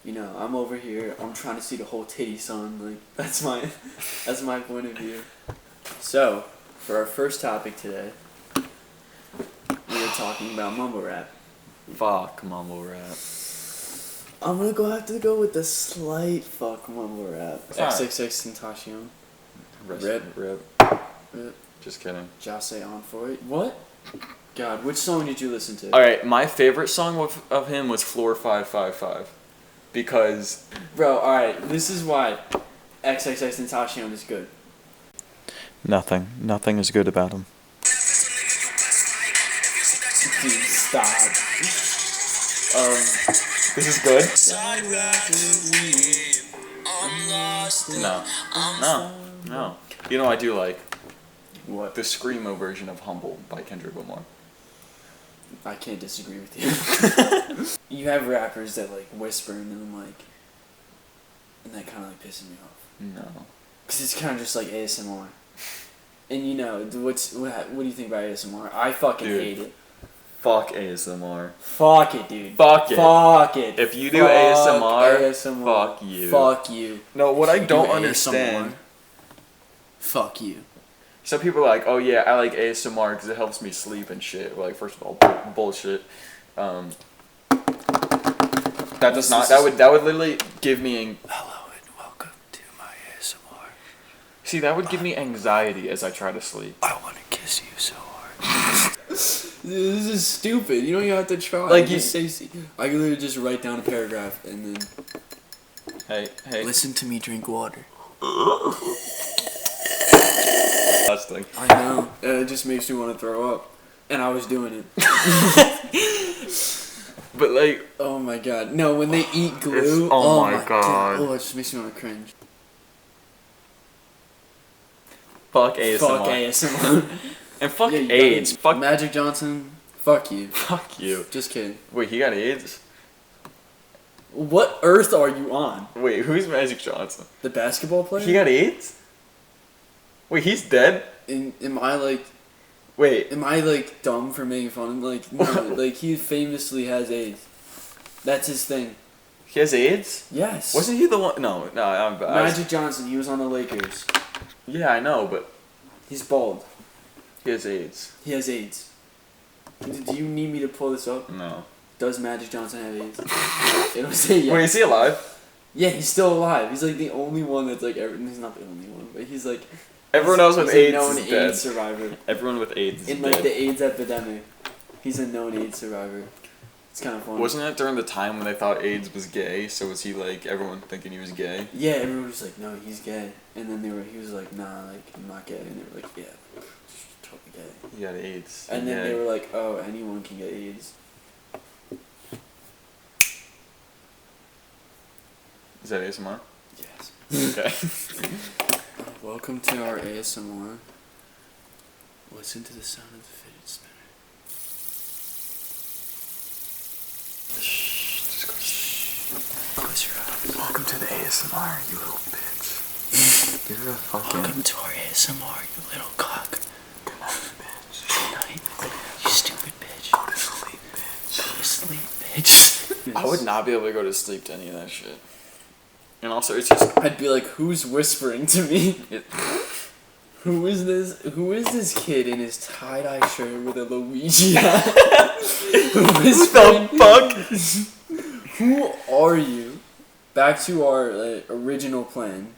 you know, I'm over here, I'm trying to see the whole titty, son. Like, that's my point of view. So, for our first topic today, we are talking about mumble rap. Fuck mumble rap. I'm gonna have to go with the slight fuck mumble rap. Sorry. XXX Tentacion. Rip. Just kidding. Jase on for it. What? God, which song did you listen to? Alright, my favorite song of him was Floor 555. Because... Bro, alright, this is why XXX Tentacion is good. Nothing is good about him. Dude, stop. This is good? No. You know I do like? What? The Screamo version of Humble by Kendrick Lamar. I can't disagree with you. You have rappers that like whisper and then like, and that kind of like pisses me off. No. Cause it's kind of just like ASMR. And you know what do you think about ASMR? I fucking hate it. Fuck ASMR. Fuck it, dude. Fuck it. Fuck it. If you do ASMR, fuck you. Fuck you. No, what I don't do understand. Fuck you. Some people are like, oh yeah, I like ASMR because it helps me sleep and shit. Like, first of all, bullshit. That does not. That would literally give me. Hello and welcome to my ASMR. See, that would give me anxiety as I try to sleep. I want to kiss you so hard. This is stupid. You don't even have to try. Like you say, I can literally just write down a paragraph and then. Hey. Listen to me drink water. Disgusting. I know. It just makes me want to throw up, and I was doing it. But like. Oh my god. No, when they eat glue. Oh my god. Oh, it just makes me want to cringe. Fuck ASMR. Fuck ASMR. And fuck AIDS. Fuck Magic Johnson. Fuck you. Fuck you. Just kidding. Wait, he got AIDS? What earth are you on? Wait, who's Magic Johnson? The basketball player? He got AIDS? Wait, he's dead? Am I like... Wait. Am I like dumb for making fun of him? Like, no, like he famously has AIDS. That's his thing. He has AIDS? Yes. Wasn't he the one? No, I'm bad. Magic Johnson, he was on the Lakers. Yeah, I know, but... He's bald. He has AIDS. He has AIDS. Do you need me to pull this up? No. Does Magic Johnson have AIDS? It'll say yes. Wait, is he alive? Yeah, he's still alive. He's like the only one that's like he's not the only one, but he's like everyone else with AIDS known is dead. AIDS survivor. Everyone with AIDS is in dead. like the AIDS epidemic. He's a known AIDS survivor. It's kind of funny. Wasn't that during the time when they thought AIDS was gay? So was he like everyone thinking he was gay? Yeah, everyone was like, no, he's gay, and then he was like, nah, like I'm not gay, and they were like, yeah, totally gay. He got AIDS. And then they were like, oh, anyone can get AIDS. Is that ASMR? Yes. Okay. Welcome to our ASMR. Listen to the sound of the fidget spinner. Shh. Just go. Shh. Close your eyes. Welcome to the ASMR, you little bitch. You're a fucking. Welcome to our ASMR, you little cock. Good night, bitch. Good night, you stupid bitch. Go to sleep, bitch. Go to sleep, bitch. I would not be able to go to sleep to any of that shit. And also, it's just... I'd be like, who's whispering to me? Who is this kid in his tie-dye shirt with a Luigi hat? What the fuck? Who are you? Back to our original plan.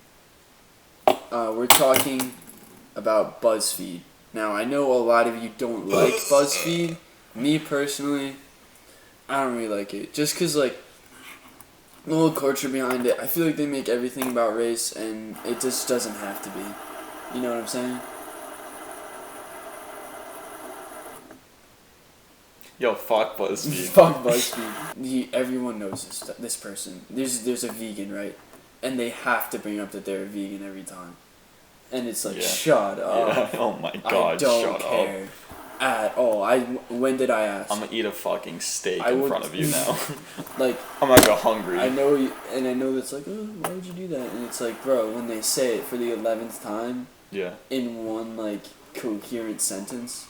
We're talking about BuzzFeed. Now, I know a lot of you don't like BuzzFeed. Me, personally, I don't really like it. Just because, like, the whole culture behind it, I feel like they make everything about race, and it just doesn't have to be. You know what I'm saying? Yo, fuck BuzzFeed. Fuck BuzzFeed. Everyone knows this person. There's a vegan, right? And they have to bring up that they're a vegan every time. And it's like, shut up. Yeah. Oh my god, I don't shut care up. At all. When did I ask? I'm gonna eat a fucking steak in front of you now. Like, I'm gonna go hungry. I know, and I know that's like, oh, why would you do that? And it's like, bro, when they say it for the 11th time, in one like coherent sentence,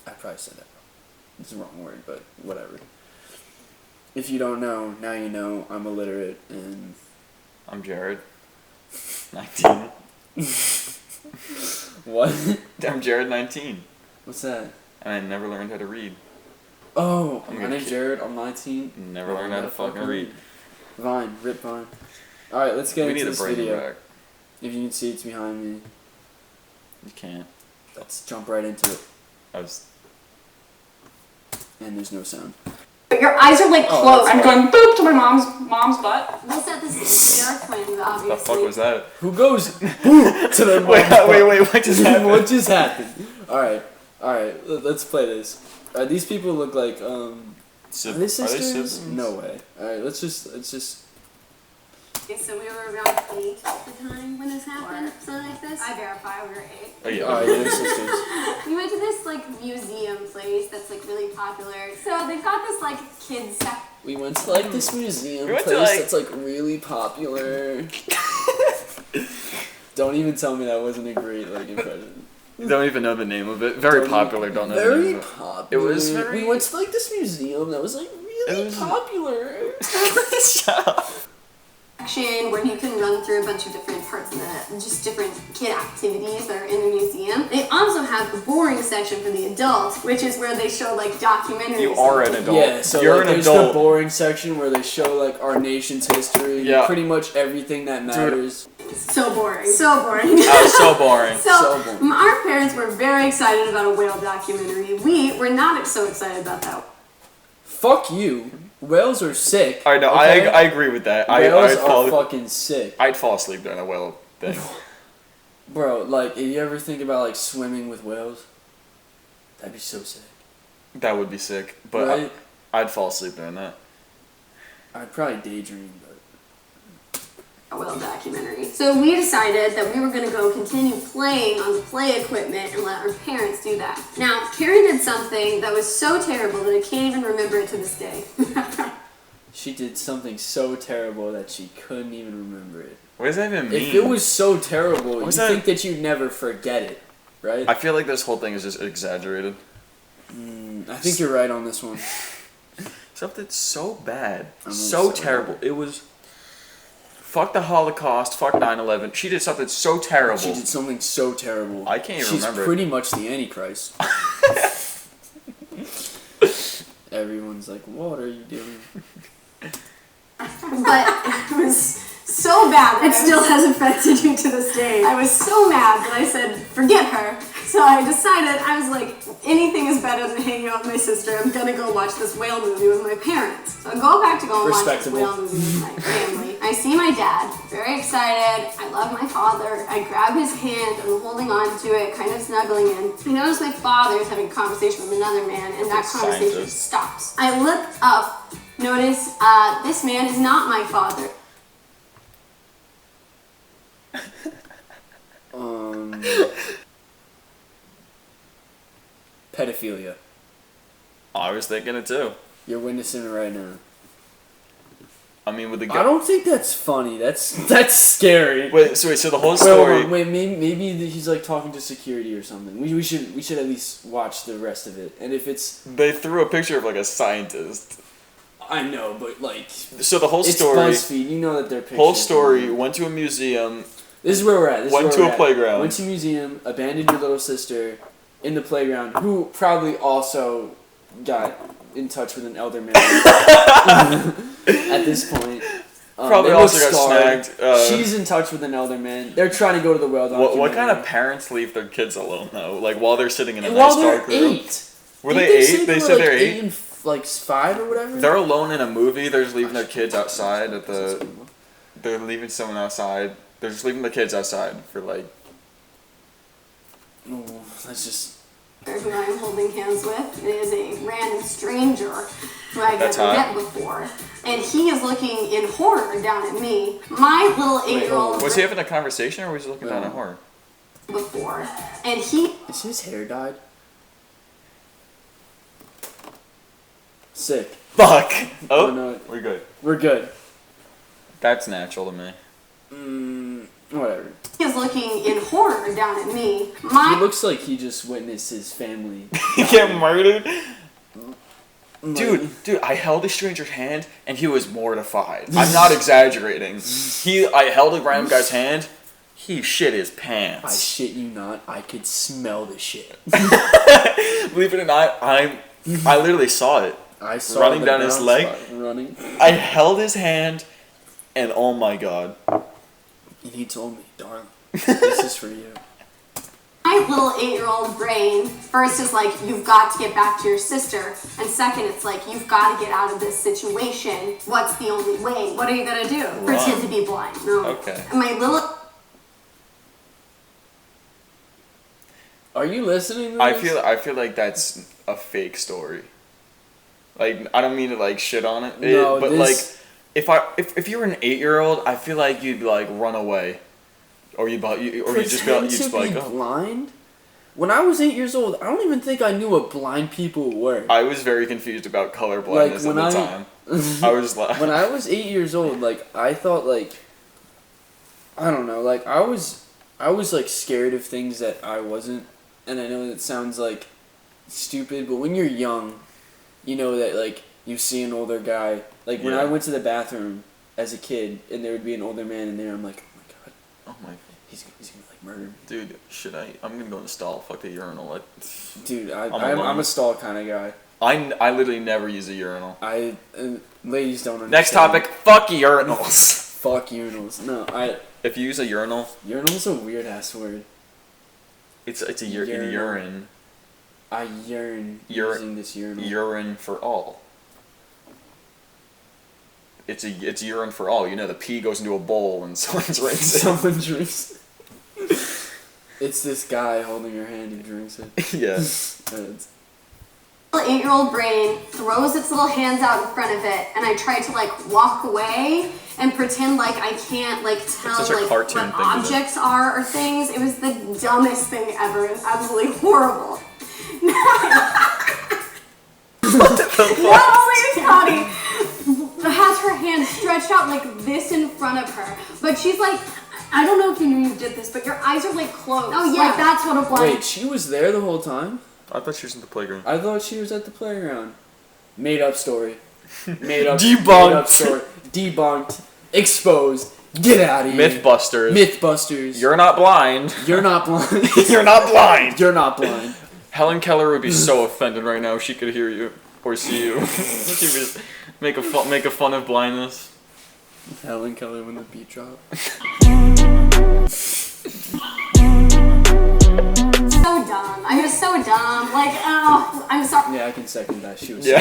I probably said that wrong. It's the wrong word, but whatever. if you don't know, now you know. I'm illiterate and. I'm Jared. 19. What? I'm Jared, 19. What's that? And I never learned how to read. Oh, I'm my gonna name's Jared. I'm 19. Never learned how to fucking read. Vine, rip Vine. All right, let's get We into need this to bring video. it back. If you can see, it's behind me. You can't. Let's jump right into it. I was. And there's no sound. But your eyes are like Oh, closed. that's I'm going boop to my mom's butt. We said this is their twins, obviously. The fuck was that? Who goes boom to their Wait, mom's wait, butt? wait, what just happened? What just happened? All right, let's play this. These people look like are they sisters? siblings? No way. All right, let's just. Okay, so we were around 8 at the time when this happened, something like this. I verify we were 8. Oh, yeah. All right, they're sisters. We went to this like museum place that's like really popular. So they've got this like kids section. We went to like this museum We went place to, like- that's like really popular. Don't even tell me that wasn't a great like impression. Don't even know the name of it. Very Don't popular, even- don't know the Very name of it. popular. It was very- We went to like this museum that was like really It was- popular. Shut up. Where you can run through a bunch of different parts of just different kid activities that are in the museum. They also have the boring section for the adults, which is where they show like documentaries. You are an adult. Yeah, so You're like, an there's adult. the boring section where they show like our nation's history, Yeah. pretty much everything that matters. So boring. So boring. That was so boring. So boring. Our parents were very excited about a whale documentary. We were not so excited about that. Fuck you. Whales are sick. Alright, no, okay? I agree with that. Whales I'd are fall, fucking sick. I'd fall asleep during a whale thing. Bro, like, if you ever think about like swimming with whales, that'd be so sick. That would be sick. But Right? I'd fall asleep during that. I'd probably daydream, but A whale documentary. So we decided that we were going to go continue playing on the play equipment and let our parents do that. Now, Karen did something that was so terrible that I can't even remember it to this day. she did something so terrible that she couldn't even remember it. What does that even mean? If it was so terrible, you was that? think that you'd never forget it, right? I feel like this whole thing is just exaggerated. I think you're right on this one. Something so bad. I'm So sorry. terrible. It was... Fuck the Holocaust, fuck 9/11. She did something so terrible. She did something so terrible. I can't even She's remember it. pretty much the Antichrist. Everyone's like, what are you doing? But it was so bad. It still has affected you to this day. I was so mad that I said, forget her. So I decided, I was like, anything is better than hanging out with my sister. I'm gonna go watch this whale movie with my parents. So I go back to go and watch this Respectable. whale movie with my family. I see my dad, very excited. I love my father. I grab his hand, I'm holding on to it, kind of snuggling in. I notice my father is having a conversation with another man, and that conversation Scientist. stops. I look up, notice this man is not my father. Pedophilia. I was thinking it too. You're witnessing it right now. I mean, with the I guy... don't think that's funny. That's scary. Wait, so the whole Wait, story... hold on, wait, maybe he's like talking to security or something. We should at least watch the rest of it. And if it's, They threw a picture of like a scientist. I know, but like, So the whole it's story... BuzzFeed. You know that they're pictures. Whole story, went to a museum. This is where we're at. This is Went where to we're a at. playground. Went to a museum. Abandoned your little sister in the playground, who probably also got in touch with an elder man at this point. Probably they also look got scarred. snagged. She's in touch with an elder man. They're trying to go to the well What kind of documentary. parents leave their kids alone though? Like while they're sitting in a And nice while they're dark room. 8. Were Didn't they 8? say They were, said like they're 8. 8 and like 5 or whatever. They're alone in a movie. They're just leaving their kids outside at the. They're leaving someone outside. They're just leaving the kids outside for like. Oh, that's just. Who I'm holding hands with. It is a random stranger who I've That's never hot. met before. And he is looking in horror down at me. My little 8-year-old Was he having a conversation or was he looking down at horror? before. And he Is his hair dyed? Sick. Fuck! Oh, no. we're good. We're good. That's natural to me. Whatever. is looking in horror down at me. He My looks like he just witnessed his family. He get murdered? Dude, I held a stranger's hand and he was mortified. I'm not exaggerating. I held a random guy's hand. He shit his pants. I shit you not. I could smell the shit. Believe it or not, I literally saw it. I saw running the down his brown leg. spot running. I held his hand, and oh my god. And he told me, darling, this is for you. My little 8-year-old brain first is like, you've got to get back to your sister, and second, it's like, you've got to get out of this situation. What's the only way? What are you gonna do? Pretend to be blind. No. Okay. And my little. Are you listening to I this? feel like that's a fake story. Like, I don't mean to like shit on it, No, but this- like if you were an 8-year-old, I feel like you'd like run away, or you'd just be like, oh. blind? When I was 8 years old, I don't even think I knew what blind people were. I was very confused about color blindness at the time. I was like, when I was 8 years old, like I thought like I don't know, like I was like scared of things that I wasn't, and I know that sounds like stupid, but when you're young, you know that like you see an older guy. Like when Yeah. I went to the bathroom as a kid, and there would be an older man in there, I'm like, oh my god, oh my, he's gonna like murder me. dude, I'm gonna go in the stall. Fuck the urinal. Dude, I'm I'm alone. a stall kind of guy. I literally never use a urinal. Ladies don't understand. Next topic. Fuck urinals. Fuck urinals. No, If you use a urinal, urinal's a weird ass word. it's a Urinal. urine. I yearn using this urinal. Urine for all. It's urine for all. You know, the pee goes into a bowl and someone's rinsing. Someone drinks. It's this guy holding your hand who drinks it. Yeah. It's- 8-year-old brain throws its little hands out in front of it, and I try to like walk away and pretend like I can't like tell such a like cartoon what thing to do. objects are or things. It was the dumbest thing ever. It was absolutely horrible. Not only is Connie has her hand stretched out like this in front of her, but she's like, I don't know if you knew you did this, but your eyes are like closed. Oh yeah, like that's what a blind. Wait, she was there the whole time? I thought she was in the playground. I thought she was at the playground. Made up story. Made up. Debunked. Made up story. Debunked. Exposed. Get out of here. Mythbusters. Mythbusters. You're not blind. You're not blind. You're not blind. You're not blind. Helen Keller would be so offended right now if she could hear you or see you. She would make a fun of blindness. Helen Keller when the beat drop. So dumb. I was so dumb. Like, oh, I'm sorry. Yeah, I can second that. She was. Yeah.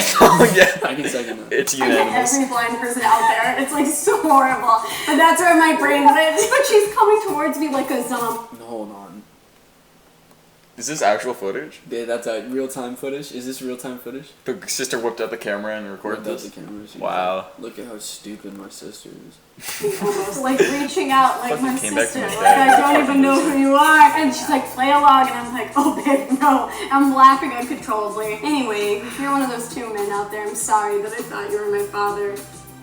Yeah. I can second that. It's I get unanimous. every blind person out there. It's like so horrible. But that's where my brain is. But she's coming towards me like a zombie. Hold on. Is this actual footage? Yeah, that's real time footage. Is this real time footage? The sister whipped out the camera and recorded Without this? the camera. She Wow. Look at how stupid my sister is. Almost like reaching out like my Fucking came back sister. from Like, the I dead. don't even know who you are. And she's like, play along. And I'm like, oh, babe, no. I'm laughing uncontrollably. Anyway, if you're one of those two men out there, I'm sorry that I thought you were my father.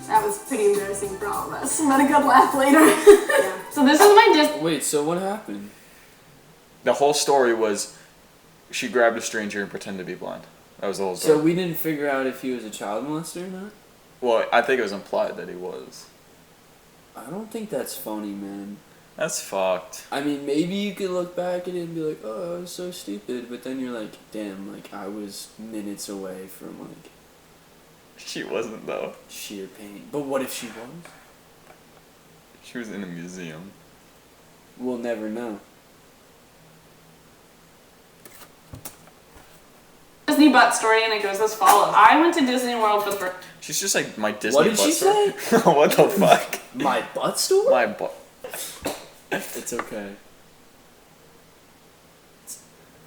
That was pretty embarrassing for all of us. But a good laugh later. Yeah. So this is my Wait, so what happened? The whole story was she grabbed a stranger and pretended to be blind. That was the whole story. So we didn't figure out if he was a child molester or not? Well, I think it was implied that he was. I don't think that's funny, man. That's fucked. I mean, maybe you could look back at it and be like, oh, I was so stupid. But then you're like, damn, like, I was minutes away from, like, She wasn't, though. sheer pain. But what if she was? She was in a museum. We'll never know. Disney butt story, and it goes as follows. I went to Disney World for the first. She's just like my Disney What did butt she story. What the fuck? My butt story? My butt. It's okay.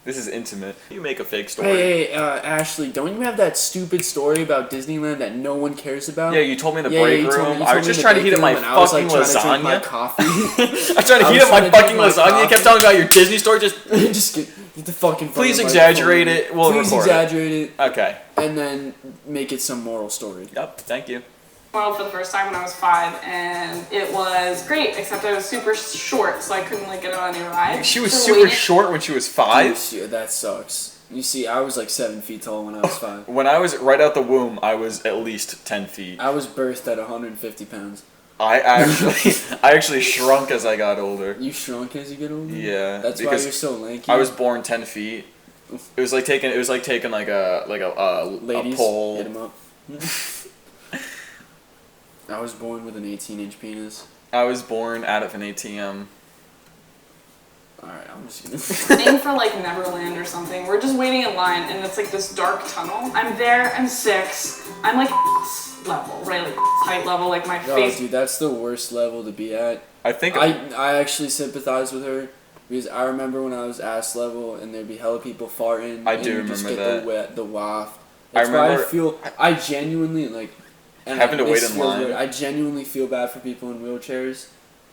This is intimate. You make a fake story. Hey, Ashley, don't you have that stupid story about Disneyland that no one cares about? Yeah, you told me in the Yeah, break you told room. me I was in just the trying to break heat up my room, and I was, fucking like, trying to drink my lasagna. coffee. I was trying to I heat was up my trying to fucking drink my lasagna. You kept coffee. talking about your Disney story. Just Just get the fucking. Please fucking exaggerate microphone. it. We'll Please record it. exaggerate it, Okay. and then make it some moral story. Yep. Thank you. World for the first time when I was 5, and it was great, except I was super short, so I couldn't like get on any ride. She was So super waiting- short when she was 5. Yeah, that sucks. You see, I was like 7 feet tall when I was 5. When I was right out the womb, I was at least 10 feet. I was birthed at 150 pounds. I actually shrunk as I got older. You shrunk as you get older? Yeah. That's why you're so lanky. I was born 10 feet. It was like taking like a Ladies, pole. hit 'em up. I was born with an 18-inch penis. I was born out of an ATM. Alright, I'm just gonna... Aim for like Neverland or something. We're just waiting in line and it's like this dark tunnel. I'm there, I'm 6. I'm like level, right? Like height level, like my face. Dude, that's the worst level to be at. I think I actually sympathize with her because I remember when I was ass level and there'd be hella people farting. I do and you just remember get the waft. I That's why remember- I genuinely like and having to this wait in feels line. weird, I genuinely feel bad for people in wheelchairs.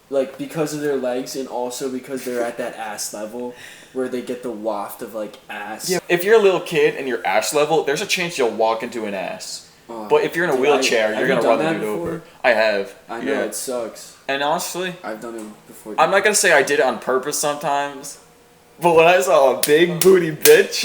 Like, because of their legs and also because they're at that ass level where they get the waft of, like, ass. Yeah, if you're a little kid and you're ass level, there's a chance you'll walk into an ass. But if you're in a wheelchair, you're going to run the dude over. I have. I know, it sucks. And honestly, I've done it before. I'm not going to say I did it on purpose sometimes, but when I saw a big booty bitch...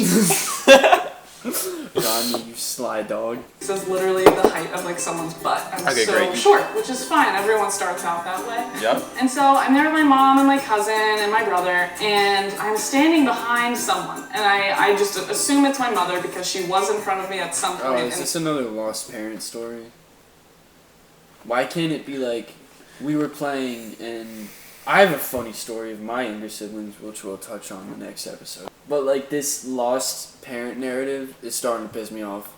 Rodney, you sly dog. This is literally the height of like someone's butt. I'm Okay, so great. short, which is fine. Everyone starts out that way. Yep. And so I'm there with my mom and my cousin and my brother, and I'm standing behind someone. And I just assume it's my mother because she was in front of me at some point. Oh, is and this another lost parent story? Why can't it be like, we were playing and... I have a funny story of my younger siblings, which we'll touch on in the next episode. But like this lost parent narrative is starting to piss me off.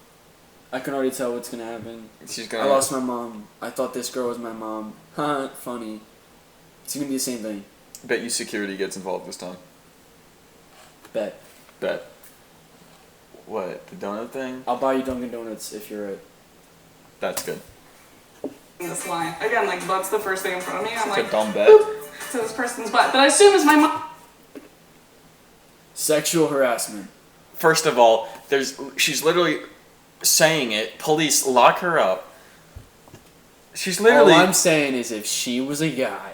I can already tell what's gonna happen. I lost my mom. I thought this girl was my mom. Huh, funny. It's gonna be the same thing. Bet you security gets involved this time. Bet. What, the donut thing? I'll buy you Dunkin' Donuts if you're right. That's good. in this line. Again, like butt's the first thing in front of me. I'm It's like, a dumb bet. boop, to this person's butt. That I assume is my mom. Sexual harassment. First of all, she's literally saying it. Police lock her up. She's literally. All I'm saying is if she was a guy.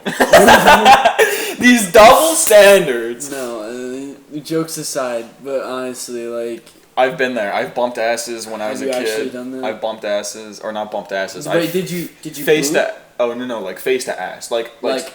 These double standards. No, jokes aside, but honestly, like. I've been there. I've bumped asses when I was a kid. Have you actually done that? I've bumped asses, or not bumped asses. Wait, did you face boot? to? Oh no, like face to ass, like like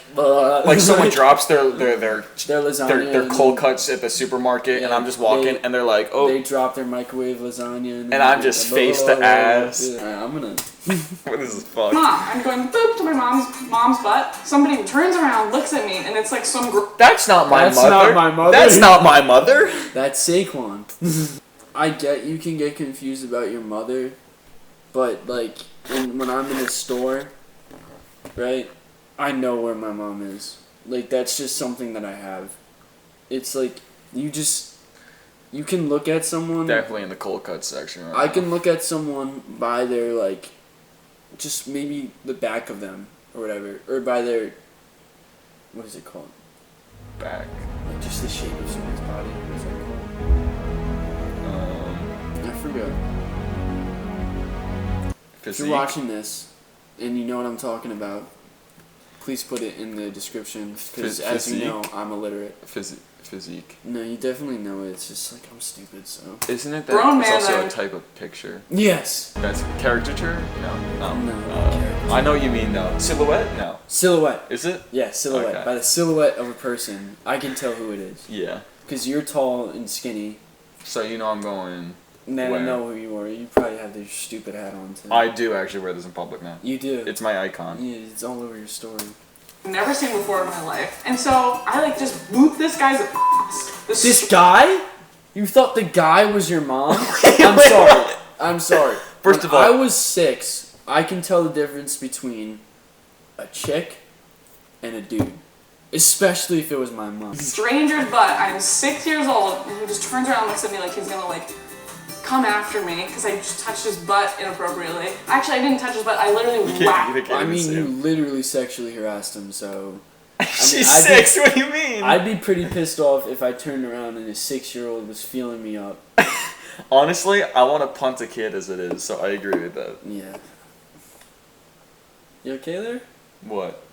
someone drops their lasagna, their cold cuts at the supermarket, and I'm just walking, and they're like, oh, they drop their microwave lasagna, and I'm just face to ass. Yeah, alright, I'm gonna. This is fucked. Mom, I'm going boop to my mom's butt. Somebody turns around, looks at me, and it's like some. That's not my That's mother. not my mother. That's not my mother. That's Saquon. I get you can get confused about your mother, but like when I'm in a store, right? I know where my mom is. Like that's just something that I have. It's like you can look at someone. Definitely in the cold cut section. Right I now. can look at someone by their like, just maybe the back of them or whatever, or by their, what is it called? Back. Like just the shape of someone's body. What's that called? I forgot. If you're watching this, and you know what I'm talking about, please put it in the description, because as you know, I'm illiterate. Physique. No, you definitely know it. It's just like I'm stupid, so. Isn't it that Grown it's man, also though. a type of picture? Yes. That's caricature? No. No. I know what you mean though. Silhouette? No. Silhouette. Is it? Yeah, silhouette. Okay. By the silhouette of a person, I can tell who it is. Yeah. Because you're tall and skinny. So you know I'm going. And then I Where? know who you are. You probably have this stupid hat on too. I do actually wear this in public now. You do. It's my icon. Yeah, it's all over your story. Never seen before in my life. And so I like just boop this guy's ass. This guy? You thought the guy was your mom? I'm sorry. First of all, I was 6. I can tell the difference between a chick and a dude. Especially if it was my mom. stranger's butt. I'm 6 years old, and he just turns around and looks at me like he's gonna like come after me because I just touched his butt inappropriately. Actually, I didn't touch his butt. I literally whacked. I mean, you literally sexually harassed him, so... She's 6, what do you mean? I'd be pretty pissed off if I turned around and a 6-year-old was feeling me up. Honestly, I want to punt a kid as it is, so I agree with that. Yeah. You okay there? What?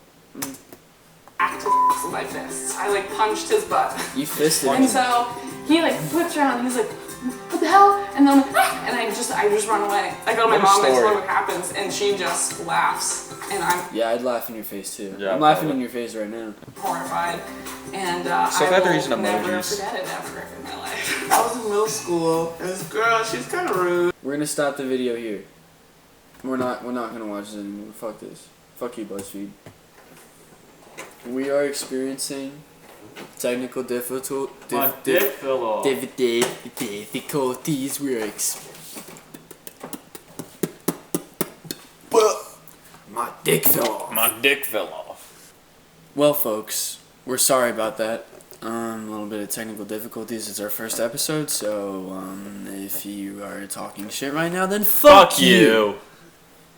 Back to with my fists. I like punched his butt. You fisted And him. so he like flips around and he's like, what the hell? And then I'm like, ah! And I just run away. I go to my What a mom and I tell story. her what happens, and she just laughs, and I'm Yeah, I'd laugh in your face too. Yeah, I'm laughing probably. in your face right now. horrified. And So I glad they're will using never emojis. forget it ever in my life. I was in middle school, and this girl, she's kind of rude. We're gonna stop the video here. We're not gonna watch this anymore. Fuck this. Fuck you, BuzzFeed. We are experiencing technical difficulties. My dick fell off. Difficulties. My dick fell off. My dick fell off. Well, folks, we're sorry about that. A little bit of technical difficulties. It's our first episode, so if you are talking shit right now, then fuck you.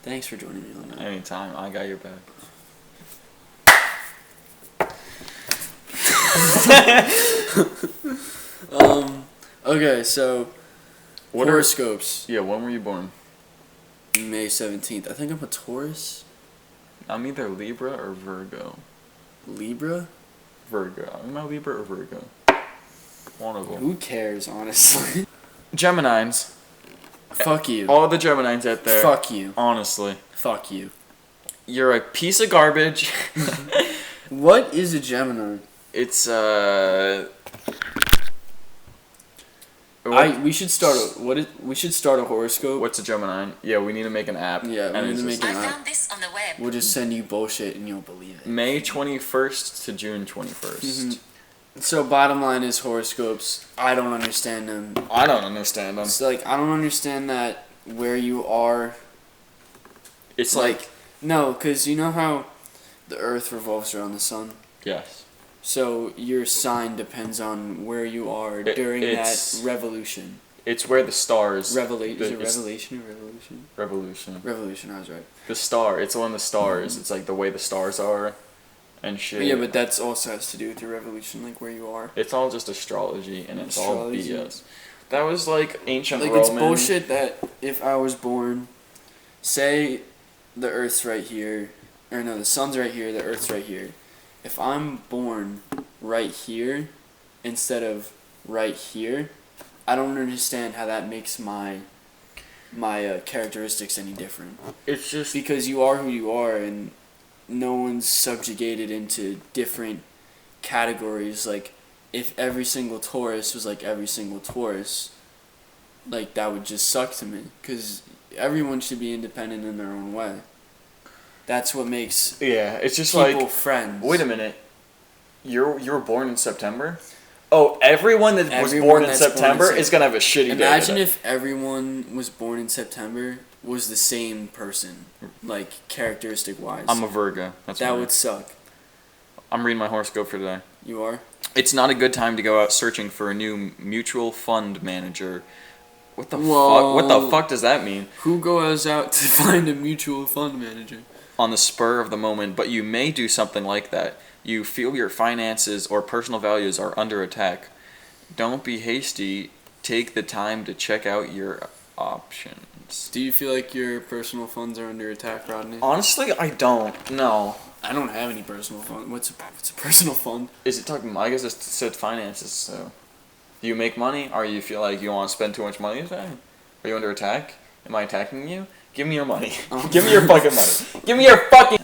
Thanks for joining me on that. Anytime, I got your back. Okay, so What are- horoscopes. Yeah, when were you born? May 17th. I think I'm a Taurus. I'm either Libra or Virgo. Libra? Virgo. Am I Libra or Virgo? One of them. Who cares, honestly? Gemini's. Fuck you. All the Gemini's out there. Fuck you. Honestly. Fuck you. You're a piece of garbage. What is a Gemini? It's, We should start a horoscope. What's a Gemini? Yeah, we need to make an app. Yeah, we and need it's to make just an I app. found this on the web. We'll just send you bullshit and you'll believe it. May 21st to June 21st. So bottom line is horoscopes. I don't understand them. I don't understand them. It's like I don't understand that where you are. It's like, No, because you know how the Earth revolves around the sun. yes. So your sign depends on where you are during it's- that revolution. It's where the stars. Is it it's- revelation or revolution? Revolution. Revolution, I was right. The star. It's on the stars. It's like the way the stars are, and shit. Yeah, but that's also has to do with your revolution, like where you are. It's all just astrology, and it's Astrology. all BS. That was like ancient Like Roman. it's bullshit that if I was born, say, the Earth's right here, or no, the sun's right here, the Earth's right here. If I'm born right here instead of right here, I don't understand how that makes my characteristics any different. It's just Because you are who you are, and no one's subjugated into different categories. Like, if every single Taurus was like every single Taurus, like, that would just suck to me. Because everyone should be independent in their own way. That's what makes yeah. It's just people like friends. wait a minute. You were born in September. Oh, everyone that was Everyone born in that's born in September Sep- is gonna have a shitty day. Imagine today. if everyone was born in September was the same person, like, characteristic-wise. I'm a Virgo. That's that what would suck. I'm reading my horoscope for today. You are? It's not a good time to go out searching for a new mutual fund manager. What the Whoa. fuck? What the fuck does that mean? Who goes out to find a mutual fund manager? On the spur of the moment, but you may do something like that. You feel your finances or personal values are under attack. Don't be hasty. Take the time to check out your options. Do you feel like your personal funds are under attack, Rodney? Honestly, I don't. No. I don't have any personal fund. What's a personal fund? Is it talking? I guess it said finances. So, do you make money, or you feel like you want to spend too much money today? Are you under attack? Am I attacking you? Give me your money. Oh. Give me your fucking money. Give me your fucking.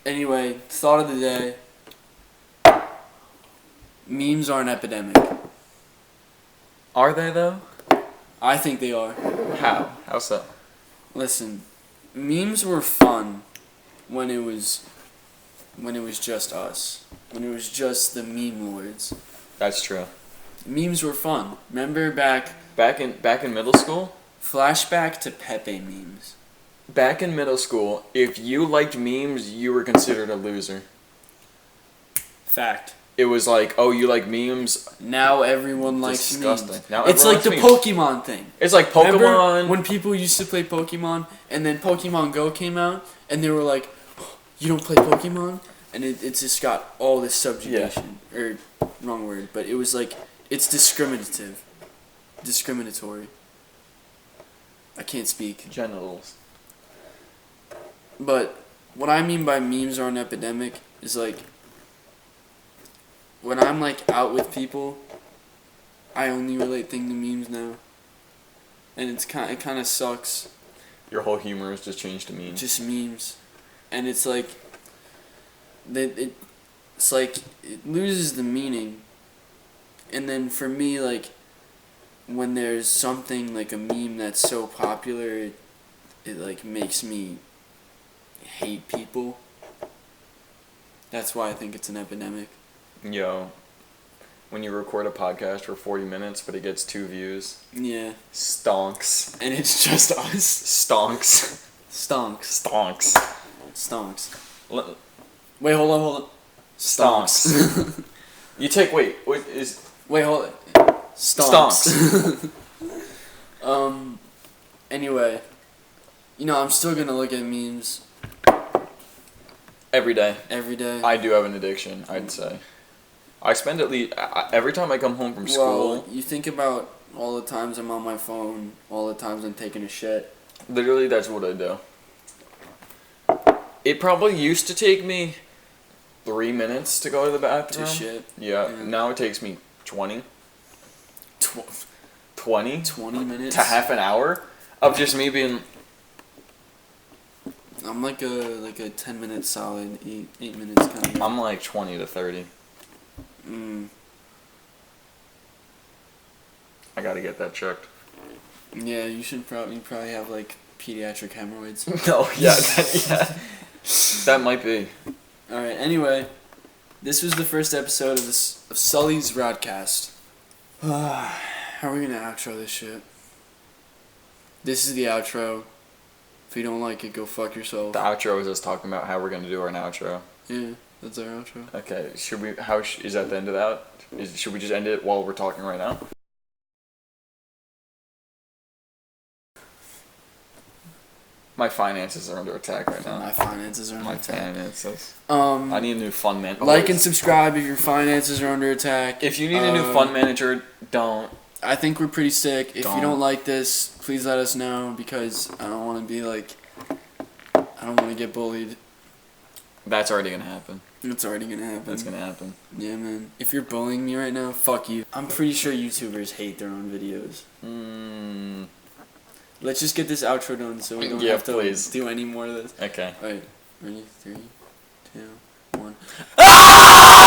Anyway, thought of the day. Memes are an epidemic. Are they though? I think they are. How? How so? Listen, memes were fun when it was just us. When it was just the meme lords. That's true. Memes were fun. Remember back Back in middle school. flashback to Pepe memes. Back in middle school, if you liked memes, you were considered a loser. Fact. It was like, oh, you like memes? Now everyone likes Disgusting. memes. Now It's everyone like the likes Pokemon thing. It's like Pokemon. Remember when people used to play Pokemon, and then Pokemon Go came out, and they were like, "Oh, you don't play Pokemon?" And it's just got all this subjugation. Or, wrong word, but it was like, it's discriminative. Discriminatory. I can't speak. Genitals. But what I mean by memes are an epidemic is like, when I'm like out with people, I only relate things to memes now. And it kind of sucks. Your whole humor has just changed to memes. Just memes. And it's like it's like it loses the meaning. And then for me, like, when there's something like a meme that's so popular, it like makes me hate people. That's why I think it's an epidemic. Yo, when you record a podcast for 40 minutes but it gets 2 views, Yeah. stonks. And it's just us. Stonks. Stonks. Stonks. Stonks. L- Wait, hold on. Stonks. You take, wait, Wait, hold on. Stonks. Anyway, I'm still gonna look at memes every day. every day. I do have an addiction, I'd say. I spend at least, every time I come home from school. Well, you think about all the times I'm on my phone, all the times I'm taking a shit. Literally, that's what I do. It probably used to take me 3 minutes to go to the bathroom. To shit. Yeah, Yeah. now it takes me 20. 20 20 minutes? to half an hour of just me being. I'm like a 10-minute solid, 8 minutes kind of. I'm like 20 to 30. I gotta get that checked. Yeah, you probably have like pediatric hemorrhoids. No, yeah, that might be. All right. Anyway, this was the first episode of Sully's Rodcast. How are we gonna outro this shit? This is the outro. If you don't like it, go fuck yourself. The outro is us talking about how we're gonna do our outro. Yeah, that's our outro. Okay, should we? Is that the end of that? Should we just end it while we're talking right now? My finances are under attack right now. My finances are under My attack. finances. I need a new fund manager. Like and subscribe if your finances are under attack. If you need a new fund manager, don't. I think we're pretty sick. If you Don't. don't like this, please let us know because I don't want to be like. I don't want to get bullied. That's already gonna happen. It's already gonna happen. That's gonna happen. Yeah, man. If you're bullying me right now, fuck you. I'm pretty sure YouTubers hate their own videos. Let's just get this outro done so we don't have to please. do any more of this. Okay. Alright. Ready? 3, 2, 1.